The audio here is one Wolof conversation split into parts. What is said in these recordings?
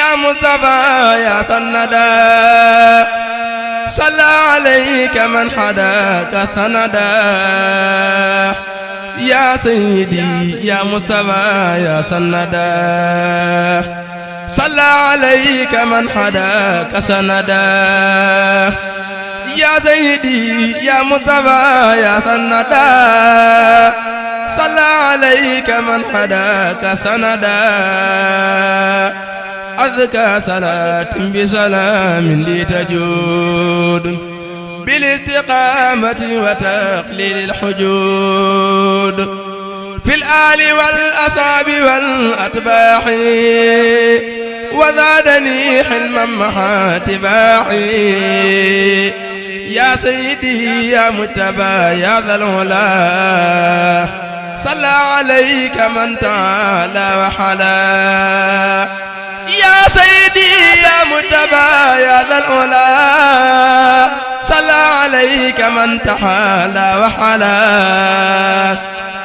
يا مصطفى يا سندا صلى عليك من حداك سندا يا سيدي يا مصطفى يا سندا صلى عليك من حداك سندا يا سيدي يا مصطفى يا سندا صلى عليك من حداك سندا أذكى صلاة بسلام لي تجود بالاستقامة وتقليل الحجود في الآل والأصحاب والأتباع وزادني حلما مع تباعي يا سيدي يا مجتبى يا ذا العلا صلى عليك من تعالى وحلا يا سيدي يا مجتبى يا ذا العلا صلى عليك من تعالى وحلا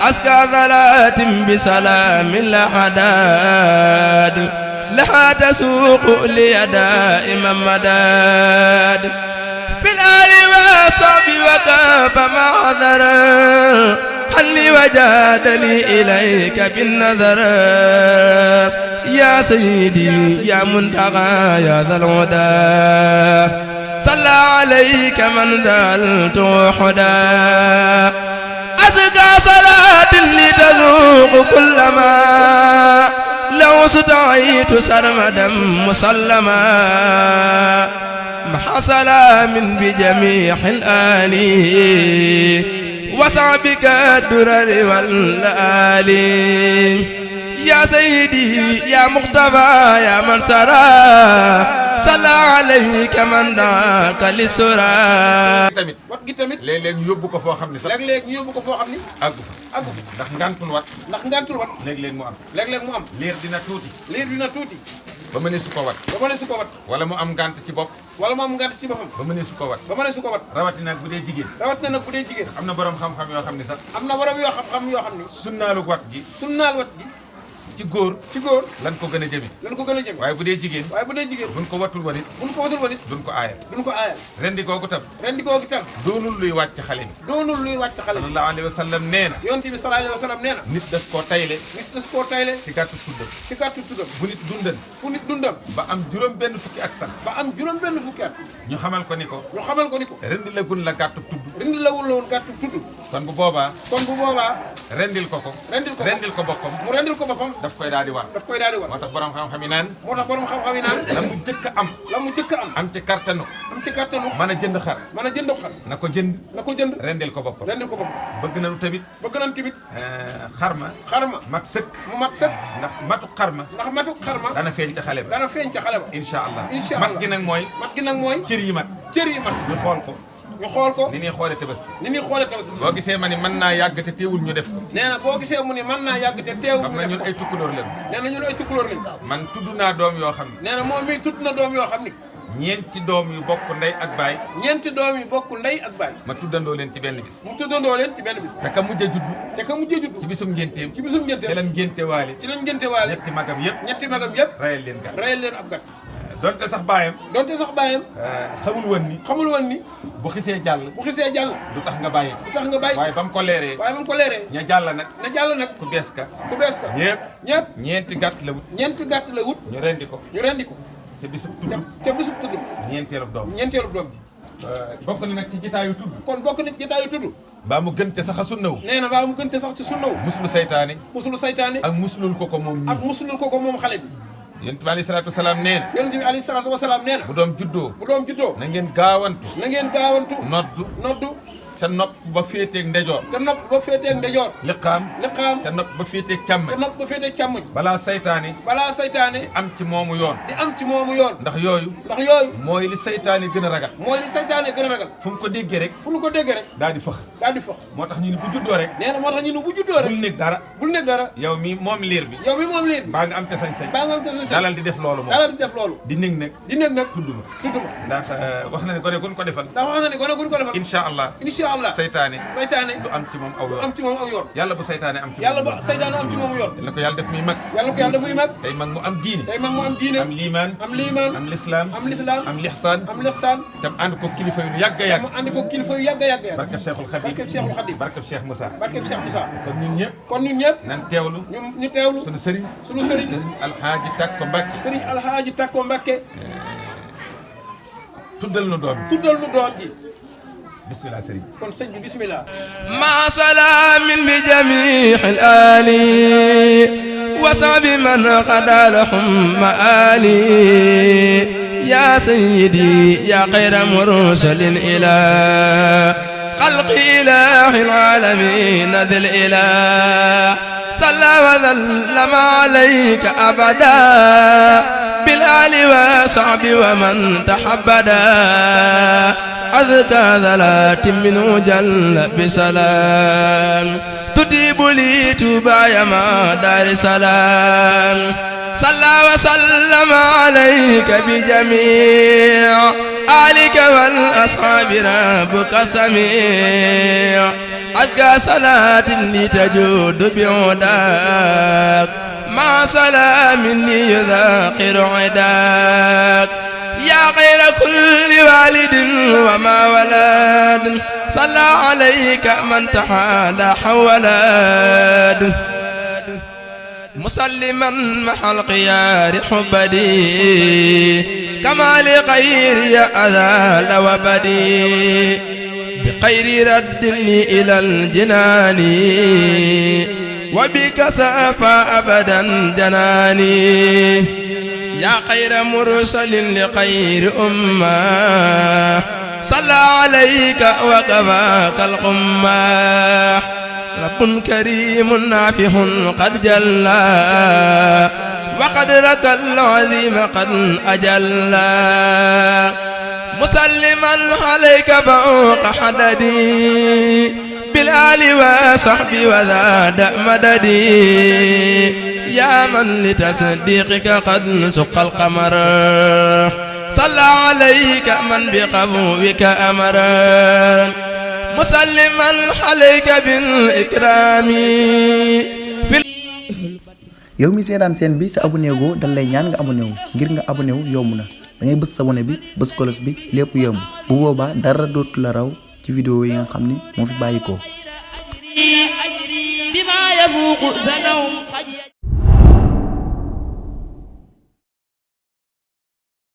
أزكى صلاة بسلام لا حداد لها تسوق لي دائما مداد في الآل والصحب وكاف معذر حلي وجادني إليك بالنذر يا سيدي يا منتقى يا ذا الهدى صلى عليك من ذلت حدا أزكى صلاة لتذوق كل ما لو استعيت سرمدا مسلما مع سلام بجميع الآل وصعبك الدرر والآل يا سيدي يا مختفى يا من سرى صلى عليك من دعاك للسرى tamit wat gi tamit léeg-léeg ñu yóbbu ko foo xam ne sax léeg-léeg ñu yóbbu ko foo xam ni àggu fa ndax ngantul wat léeg-léeg mu am liir dina tuuti ba mëne su ko wat wala mu am ngant ci bopp ba mëne su ko wat rawatina nag bu dee jigéen am na borom xam-xam yoo xam ne sax sunnaalu wat gi ci góor lan ko gën a jëme waaye bu dee jigéen buñ ko watul wanit duñ ko aayal rendi googu tam doonul luy wàcc xale bi sallallahu alayhi wa sallam nee na yonent bi sallallahu alayhi wa sallam nee na nit das koo tayle ci gàttu tuddam bu nit dundam ba am juróom benn fukki at sax ñu xamal ko ni ko rendi la gun la gàttu tudd kon bu boobaa rendil ko boppam daf koy daal di war moo tax borom xam-xam yi naan la mu jëkk am ci kartanu mën a jënd xar na ko jënd rendil ko boppam bëgg nañu tamit xarma mat sëkk ndax matu xarma dana feeñ ca xale ba insha allah mat gi nag mooy cër yi mat ñu xool ko ni ñuy xoolee tabaski boo gisee ma ni mën naa yàgg te teewul ñu def ko nee na boo gisee mu ni mën naa yàgg te teewul xam na ñun ay tukkulóor lañu man tudd naa doom yoo xam ne nee na moom mi tudd na doom yoo xam ni ñeenti doom yu bokk ndey ak baay ma tuddandoo leen ci benn bis te ka mujj a juddu ci bisum ngénteem ci lañ ngénte waale ñetti magam yëpp rayal leen ab gàtt donte sax baayam xamul woon ni bu xisee jàll du tax nga bàyyi waaye ba mu ko leeree ña jàll nag ku bees ka ñëpp ñeenti gàtt la wut ñu rendi ko ca bisub tudd ñeenteelu doom bokk na nag ci jitaayu tudd mbaa mu gën ca sax a sunnawu nee na mbaa mu gën ca sax ci sunnawu muslu saytaane ak muslul ko moom xale bi yonent bi alayhi salaatu wasalaam nee na bu doom juddoo na ngeen gaawantu noddu ca nopp ba féeteeg ndejoor liqaam ca nopp ba féeteeg càmmoñ balaa saytaane di am ci moomu yoon ndax yooyu mooy li saytaane gën a ragal fu mu ko déggee rek daal di fëx moo tax ñu ni bu juddoo rek bul nekk dara yow mi moom liir bi mbaa nga am te sañ-sañ dalal di def loolu di nekk nag tudd ma ndax wax na ne gone gun ko defal insha allah incha allah saytaane du am ci moom aw yoon am ci moom aw yoon yàlla bu saytaane am ci moom yàlla bu saytaane am ci moom yoon yàlla ko yàlla def muy mag yàlla ko yàlla def muy mag tey mag mu am diine am liimaan am lislaam am lixsaan tam ànd ko kilifa yu yàgg a yàgg ànd ko kilifa yu yàgg a yàgg barkeb Cheikhul Khadim barkeb Cheikh Moussa kon ñun ñëpp nan teewlu ñu teewlu sunu sëriñ Alhaaji Takko Mbacké sëriñ Alhaaji Takko Mbacké tuddal nu doom ji bismillah sëriñ kon sëñ bi bismillah ma salaamin bi jamiil aali wa sahbi man xadalahum maali ya sayyidi ya xayra mursalin ila xalqi ilahil alamin dhil ilah salla wa sallama alayka abada bil ali wa sahbi wa man tahabbada أذكى ذلات منه جل بسلام تجيب لي تبايا ما دار سلام صلى وسلم عليك بجميع آلك والأصحاب ربك سميع أذكى صلاة لتجود بعداك مع سلام يذاقر عداك يا خير كل والد وما ولد صلى عليك من تحالى حولاد مسلما مع الخيار حبدي كما لخير يا أذال وبدي بخير ردني إلى الجنان وبك سافى أبدا جناني يا خير مرسل لخير أمة صلى عليك وكفاك الغمة رب كريم نافح قد جلى وقدرك العظيم قد أجلى مسلما عليك فوق حددي بالآل وصحبي وذاد مددي يا من لتصديقك قد سق القمر صلى عليك من بقبوك أمر مسلما عليك بالإكرام yow mi seetaan seen bi sa abonné go dañ lay ñaan nga abonné wu ngir nga abonné wu yomb na da ngay bëss abonné bi bëss cloche bi lépp yomb bu boobaa dara dootu la raw ci vidéo yi nga xam ni moo fi bàyyikoo